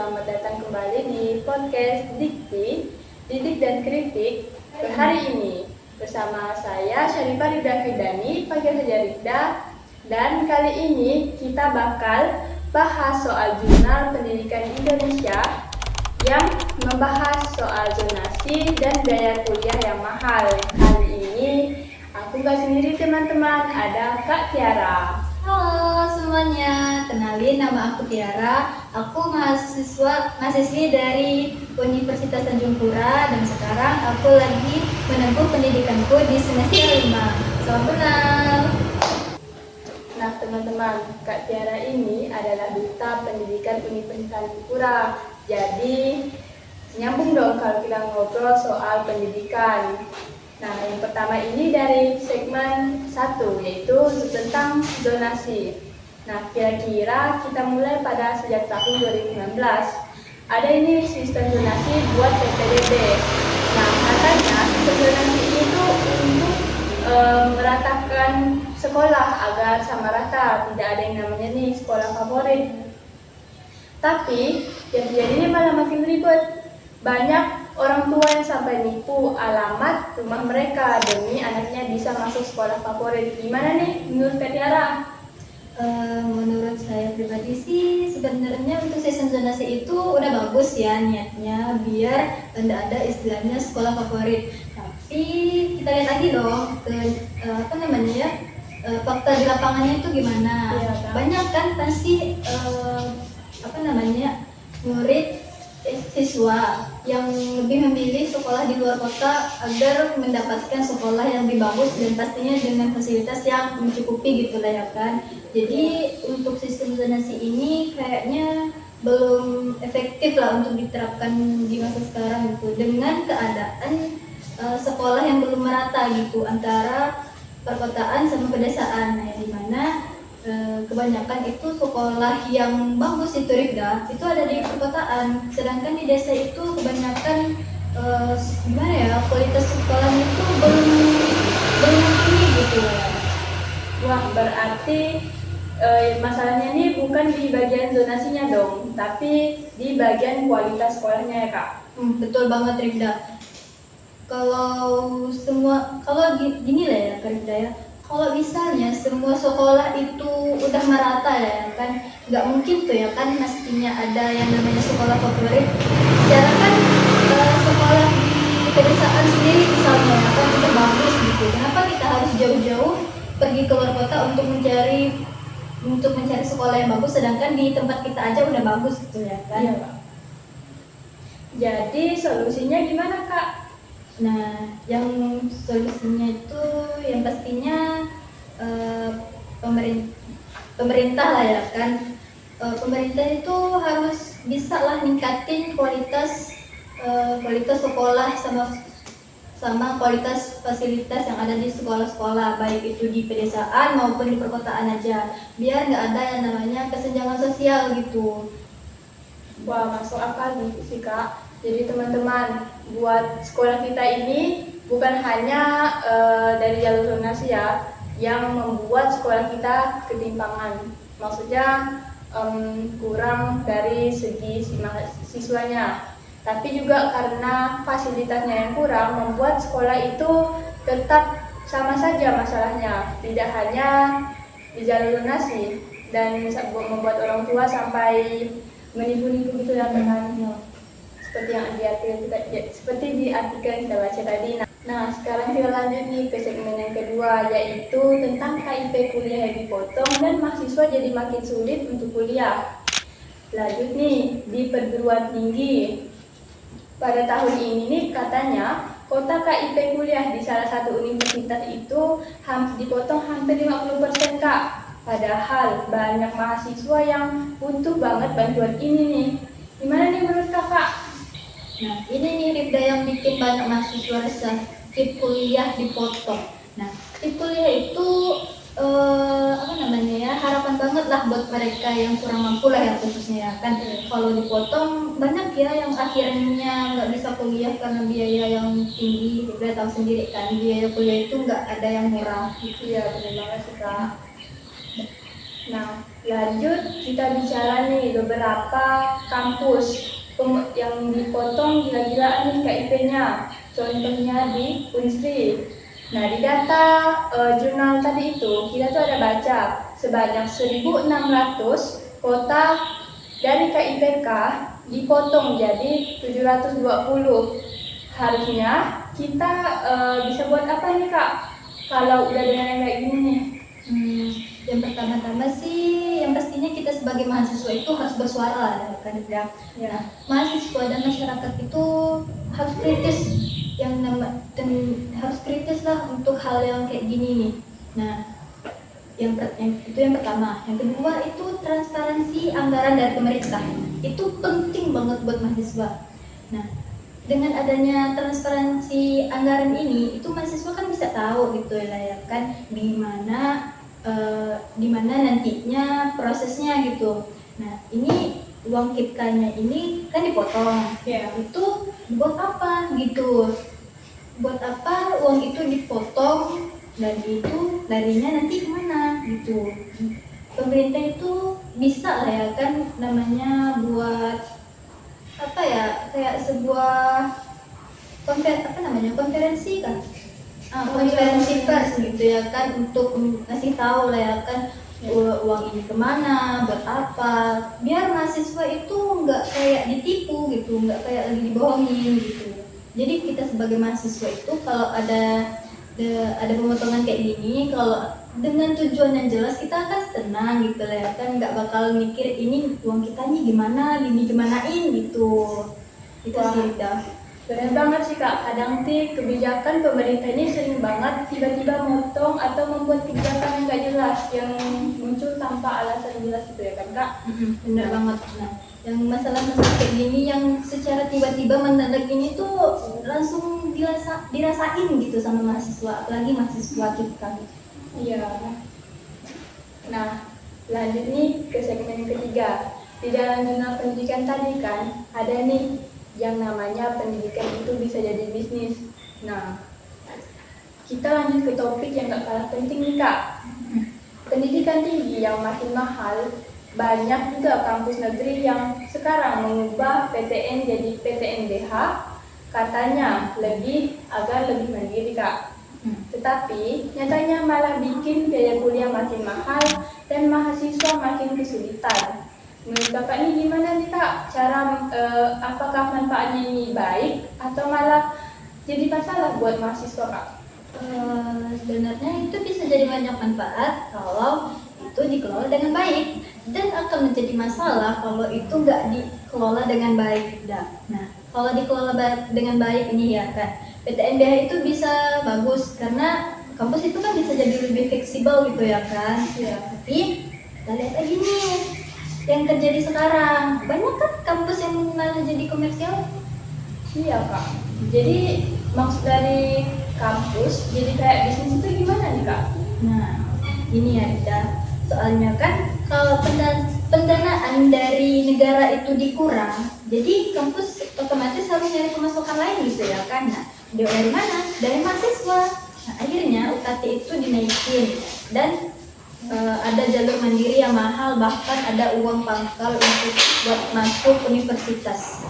selamat datang kembali di podcast Dikti, Didik dan Kritik hari ini bersama saya Syarifah Rida Fidani, panggil saja Rida, dan kali ini kita bakal bahas soal Jurnal Pendidikan Indonesia yang membahas soal zonasi dan biaya kuliah yang mahal. Kali ini aku gak sendiri teman-teman, ada Kak Tiara. Halo semuanya, kenalin nama aku Tiara. Aku mahasiswi dari Universitas Tanjung Pura dan sekarang aku lagi menempuh pendidikanku di semester 5. Salam kenal. Nah teman-teman, Kak Tiara ini adalah Duta Pendidikan Universitas Tanjung Pura. Jadi nyambung dong kalau kita ngobrol soal pendidikan. Nah, yang pertama ini dari segmen 1, yaitu tentang zonasi. Nah, kira-kira kita mulai pada sejak tahun 2019. Ada ini sistem zonasi buat PPDB. Nah, katanya sistem zonasi itu untuk meratakan sekolah agar sama rata, tidak ada yang namanya nih sekolah favorit. Tapi yang terjadinya malah makin ribet. Banyak orang tua yang sampai nipu alamat rumah mereka demi anaknya bisa masuk sekolah favorit. Gimana nih menurut Kak Tiara? Menurut saya pribadi sih sebenarnya untuk sistem zonasi itu udah bagus ya niatnya biar tidak ada istilahnya sekolah favorit. Tapi kita lihat lagi dong ke fakta di lapangannya itu gimana. Iya, kan? Banyak kan pasti murid siswa yang lebih memilih sekolah di luar kota agar mendapatkan sekolah yang lebih bagus dan pastinya dengan fasilitas yang mencukupi gitu lah ya kan. Jadi untuk sistem zonasi ini kayaknya belum efektif lah untuk diterapkan di masa sekarang gitu dengan keadaan sekolah yang belum merata gitu antara perkotaan sama pedesaan. Nah, di mana kebanyakan itu sekolah yang bagus itu Rifda itu ada di perkotaan, sedangkan di desa itu kebanyakan kualitas sekolahnya itu belum tinggi gitu. Wah, berarti masalahnya ini bukan di bagian zonasinya dong, tapi di bagian kualitas sekolahnya ya Kak? Betul banget Rifda. Kalau gini lah ya Kak Rifda ya. Kalau misalnya semua sekolah itu udah merata ya kan, nggak mungkin tuh ya kan mestinya ada yang namanya sekolah favorit. Secara kan sekolah di pedesaan sendiri misalnya ya kan itu bagus gitu. Kenapa kita harus jauh-jauh pergi keluar kota untuk mencari sekolah yang bagus, sedangkan di tempat kita aja udah bagus gitu ya kan? Iya Kak. Jadi solusinya gimana Kak? Nah, yang solusinya itu yang pastinya pemerintah lah ya kan. Pemerintah itu harus bisa lah ningkatin kualitas sekolah sama kualitas fasilitas yang ada di sekolah-sekolah, baik itu di pedesaan maupun di perkotaan aja, biar nggak ada yang namanya kesenjangan sosial gitu. Wah, masuk akal nih sih Kak. Jadi teman-teman, buat sekolah kita ini bukan hanya dari jalur zonasi ya yang membuat sekolah kita ketimpangan. Maksudnya kurang dari segi siswanya. Tapi juga karena fasilitasnya yang kurang membuat sekolah itu tetap sama saja masalahnya. Tidak hanya di jalur zonasi dan membuat orang tua sampai menipu-nipu gitu ya kan. Seperti di artikel yang kita baca tadi. Nah, sekarang kita lanjut nih ke segmen yang kedua, yaitu tentang KIP kuliah yang dipotong dan mahasiswa jadi makin sulit untuk kuliah. Lanjut nih, di perguruan tinggi. Pada tahun ini nih katanya kota KIP kuliah di salah satu universitas itu dipotong hampir 50% Kak. Padahal banyak mahasiswa yang butuh banget bantuan ini nih. Gimana nih menurut Kakak? Nah, ini nih Rifda yang bikin banyak mahasiswa resah, tip kuliah dipotong. Nah, tip kuliah itu harapan banget lah buat mereka yang kurang mampu lah ya khususnya ya kan. Kalau dipotong banyak ya yang akhirnya nggak bisa kuliah karena biaya yang tinggi. Rifda tahu sendiri kan, biaya kuliah itu nggak ada yang murah. Iya, benar banget sih Kak. Nah, lanjut kita bicara nih beberapa kampus yang dipotong gila-gilaan nih KIP-nya. Contohnya di Unsri. Nah, di data jurnal tadi itu kita tuh ada baca sebanyak 1.600 kota dari KIPK dipotong jadi 720. Harusnya kita bisa buat apa nih Kak? Kalau udah dengan yang kayak gini nih. Yang pertama-tama sih, yang pastinya kita sebagai mahasiswa itu harus bersuara, ya kan? Ya. Nah, mahasiswa dan masyarakat itu harus kritis, dan harus kritis lah untuk hal yang kayak gini nih. Nah, itu yang pertama. Yang kedua itu transparansi anggaran dari pemerintah. Itu penting banget buat mahasiswa. Nah, dengan adanya transparansi anggaran ini, itu mahasiswa kan bisa tahu gitu ya kan, di mana nantinya prosesnya gitu. Nah, ini uang KIPK-nya ini kan dipotong. Ya. Itu buat apa gitu? Buat apa uang itu dipotong dan itu larinya nanti kemana gitu? Pemerintah itu bisa lah ya kan, namanya buat apa ya, kayak sebuah konferensi kan, konferensi pers gitu ya kan, untuk ngasih tahu lah ya kan uang ini kemana, buat apa, biar mahasiswa itu nggak kayak ditipu gitu, nggak kayak lagi dibohongin gitu. Jadi kita sebagai mahasiswa itu kalau ada pemotongan kayak gini, kalau dengan tujuan yang jelas kita akan tenang gitu lah ya kan, nggak bakal mikir ini uang kita nih gimanain gitu. Itu sih dah. Benar banget sih Kak, kadang sih kebijakan pemerintah ini sering banget tiba-tiba motong atau membuat kebijakan yang nggak jelas, yang muncul tanpa alasan jelas gitu ya kan Kak? Benar banget. Nah, yang masalah-masalah kayak gini yang secara tiba-tiba mendadak ini tuh langsung dirasain gitu sama mahasiswa, apalagi mahasiswa kita. Iya. Nah, lanjut nih ke segmen ketiga. Di dalam jurnal pendidikan tadi kan ada nih yang namanya pendidikan itu bisa jadi bisnis. Nah, kita lanjut ke topik yang gak kalah penting nih Kak. Pendidikan tinggi yang makin mahal. Banyak juga kampus negeri yang sekarang mengubah PTN jadi PTNBH, katanya agar lebih mandiri Kak. Tetapi nyatanya malah bikin biaya kuliah makin mahal dan mahasiswa makin kesulitan. Menurut Kakak ini gimana nih Kak? Apakah manfaatnya ini baik atau malah jadi masalah buat mahasiswa Kak? Sebenarnya itu bisa jadi banyak manfaat kalau itu dikelola dengan baik, dan akan menjadi masalah kalau itu nggak dikelola dengan baik. Nah, kalau dikelola dengan baik ini ya kan, PTNBH itu bisa bagus karena kampus itu kan bisa jadi lebih fleksibel gitu ya kan. Ya. Tapi kita lihat lagi nih yang terjadi sekarang, banyak kan kampus yang malah jadi komersial. Iya Kak. Jadi maksud dari kampus jadi kayak bisnis itu gimana nih Kak? Nah, ini ya Ida. Soalnya kan kalau pendanaan dari negara itu dikurang, jadi kampus otomatis harus nyari pemasukan lain gitu ya kan. Nah, dari mana? Dari mahasiswa. Nah, akhirnya UKT itu dinaikin dan ada jalur mandiri yang mahal, bahkan ada uang pangkal untuk buat masuk universitas.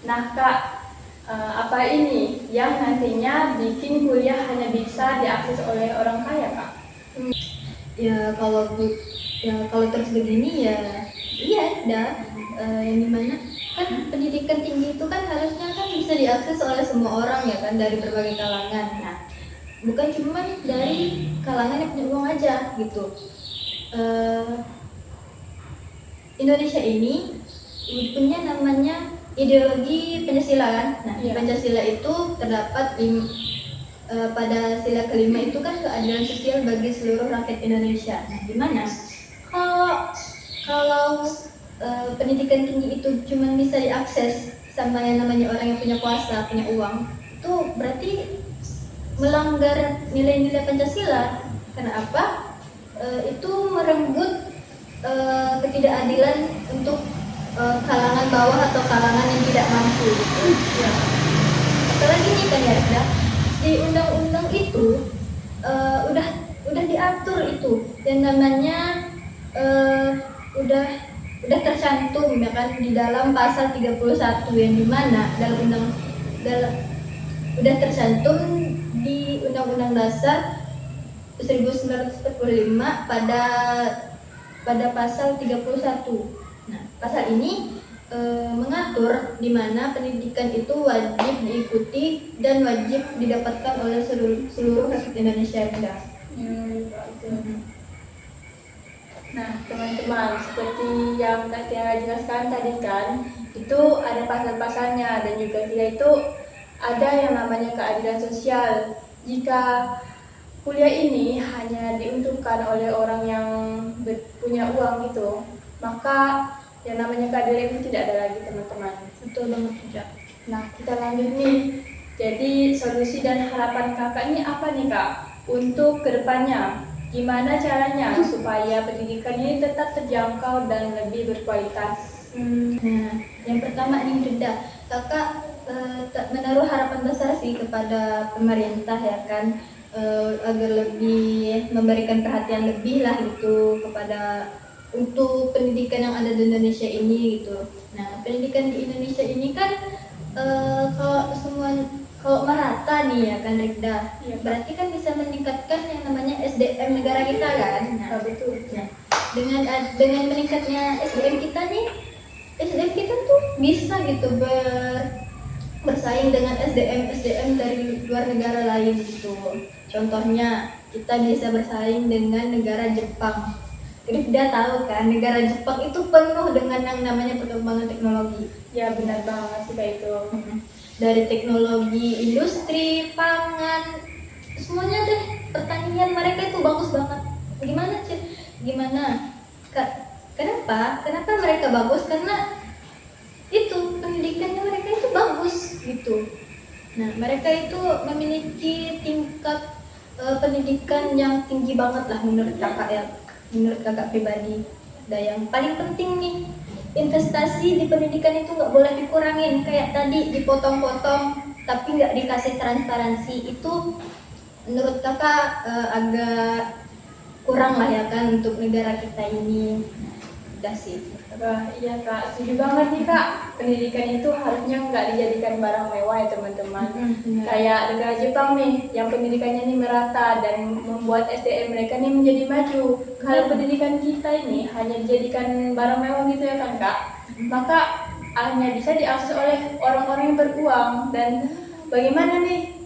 Nah Kak, apa ini yang nantinya bikin kuliah hanya bisa diakses oleh orang kaya Kak? Ya kalau terus begini ya iya yang dimana kan pendidikan tinggi itu kan harusnya kan bisa diakses oleh semua orang ya kan, dari berbagai kalangan. Nah, bukan cuma dari kalangan yang punya uang aja gitu. Indonesia ini punya namanya ideologi Pancasila kan. Nah, Iya. Pancasila itu terdapat pada sila kelima itu kan keadilan sosial bagi seluruh rakyat Indonesia. Nah, gimana kalau pendidikan tinggi itu cuma bisa diakses sama yang namanya orang yang punya kuasa, punya uang, itu berarti melanggar nilai-nilai Pancasila. Kenapa? Itu merenggut ketidakadilan untuk kalangan bawah atau kalangan yang tidak mampu gitu. Ya. Apalagi nih kan ya, di undang-undang itu udah diatur itu yang namanya eh, udah udah tercantum ya kan di dalam pasal 31 yang dimana dalam dalam udah tercantum di Undang-Undang Dasar 1945 pada pasal 31. Nah, pasal ini mengatur di mana pendidikan itu wajib diikuti dan wajib didapatkan oleh seluruh rakyat Indonesia. Gitu. Nah, teman-teman, seperti yang Kak Tiara jelaskan tadi kan, itu ada pasal-pasalnya dan juga tidak itu ada yang namanya keadilan sosial. Jika kuliah ini hanya diuntukkan oleh orang yang punya uang gitu, maka yang namanya keadilan itu tidak ada lagi, teman-teman. Betul banget juga. Nah, kita lanjut nih. Jadi solusi dan harapan kakak ini apa nih kak untuk kedepannya? Gimana caranya supaya pendidikan ini tetap terjangkau dan lebih berkualitas? Nah, yang pertama nih Frida, kakak menaruh harapan besar sih kepada pemerintah ya kan, agar lebih memberikan perhatian lebih lah itu kepada untuk pendidikan yang ada di Indonesia ini gitu. Nah, pendidikan di Indonesia ini kan kalau merata nih ya kan Rikda, Ya, berarti kan bisa meningkatkan yang namanya SDM negara kita kan. Nah, betul. nah, dengan meningkatnya SDM kita nih, SDM kita tuh bisa gitu bersaing dengan SDM dari luar negara lain gitu. Contohnya kita bisa bersaing dengan negara Jepang. Rifda tahu kan, negara Jepang itu penuh dengan yang namanya perkembangan teknologi. Ya, benar banget sih kayak itu. Dari teknologi industri, pangan, semuanya deh, pertanian mereka itu bagus banget. Gimana sih? Gimana? Kenapa? Kenapa mereka bagus? Karena itu pendidikannya mereka itu bagus gitu. Nah, mereka itu memiliki tingkat pendidikan yang tinggi banget lah menurut kakak ya, menurut kakak pribadi. Dan yang paling penting nih, investasi di pendidikan itu nggak boleh dikurangin. Kayak tadi dipotong-potong tapi nggak dikasih transparansi, itu menurut kakak agak kurang lah ya kan untuk negara kita ini. Udah sih. Wah, iya kak, setuju banget nih kak. Pendidikan itu harusnya nggak dijadikan barang mewah ya teman-teman. Kayak negara Jepang nih, yang pendidikannya ini merata dan membuat SDM mereka nih menjadi maju. Kalau pendidikan kita ini hanya dijadikan barang mewah gitu ya kan kak, maka hanya bisa diakses oleh orang-orang yang beruang. Dan bagaimana nih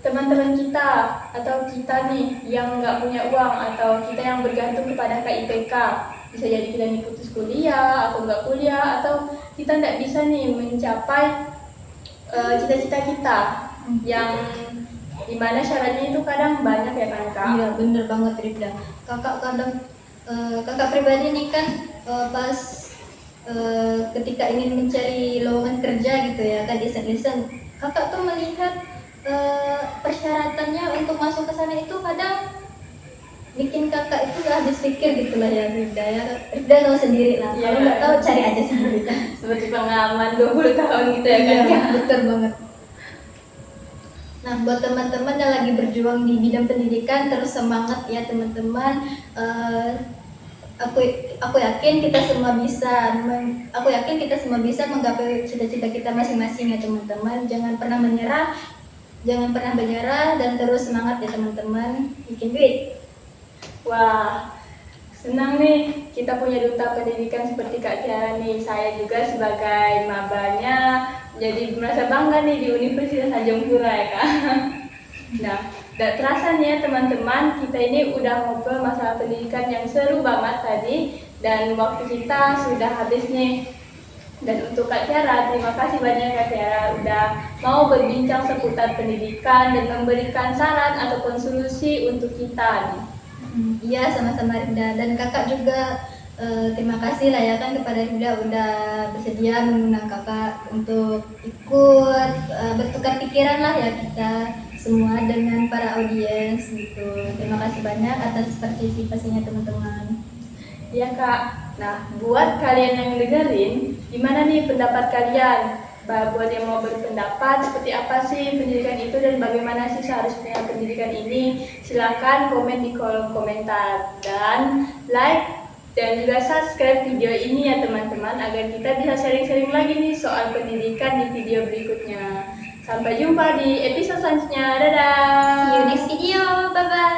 teman-teman kita atau kita nih yang nggak punya uang atau kita yang bergantung kepada KIPK, bisa jadi kita nih putus kuliah atau nggak kuliah atau kita nggak bisa nih mencapai cita-cita kita yang dimana syaratnya itu kadang banyak ya kan kak? Iya bener banget Rifda. Kakak kadang kakak pribadi nih kan pas ketika ingin mencari lowongan kerja gitu ya kan, iseng-iseng kakak tuh melihat persyaratannya untuk masuk ke sana itu kadang bikin kakak itu gak habis pikir gitu lah ya Rifda ya. Rifda tahu sendiri lah, kalau nggak tahu cari aja sendiri. Seperti pengalaman 20 tahun gitu ya kan? Iya, betul banget. Nah, buat teman-teman yang lagi berjuang di bidang pendidikan, terus semangat ya teman-teman. Aku yakin kita semua bisa menggapai cita-cita kita masing-masing ya teman-teman. Jangan pernah menyerah dan terus semangat ya teman-teman. Bikin duit. Wah, senang nih kita punya duta pendidikan seperti Kak Tiara nih. Saya juga sebagai mabanya jadi merasa bangga nih di Universitas Tanjung Pura ya Kak. Nah, gak terasa nih ya teman-teman, kita ini udah ngobrol masalah pendidikan yang seru banget tadi dan waktu kita sudah habis nih. Dan untuk Kak Tiara, terima kasih banyak Kak Tiara udah mau berbincang seputar pendidikan dan memberikan saran ataupun solusi untuk kita nih. Iya, sama-sama Rifda, dan kakak juga terima kasih lah ya kan kepada Rifda udah bersedia mengundang kakak untuk ikut bertukar pikiran lah ya kita semua dengan para audiens gitu. Terima kasih banyak atas partisipasinya teman-teman. Iya Kak. Nah, buat kalian yang dengerin, gimana nih pendapat kalian? Buat yang mau berpendapat seperti apa sih pendidikan itu dan bagaimana sih seharusnya pendidikan ini, silakan komen di kolom komentar dan like Dan juga subscribe video ini ya teman-teman, agar kita bisa sharing-sharing lagi nih soal pendidikan di video berikutnya. Sampai jumpa di episode selanjutnya. Dadah! See you next video. Bye bye.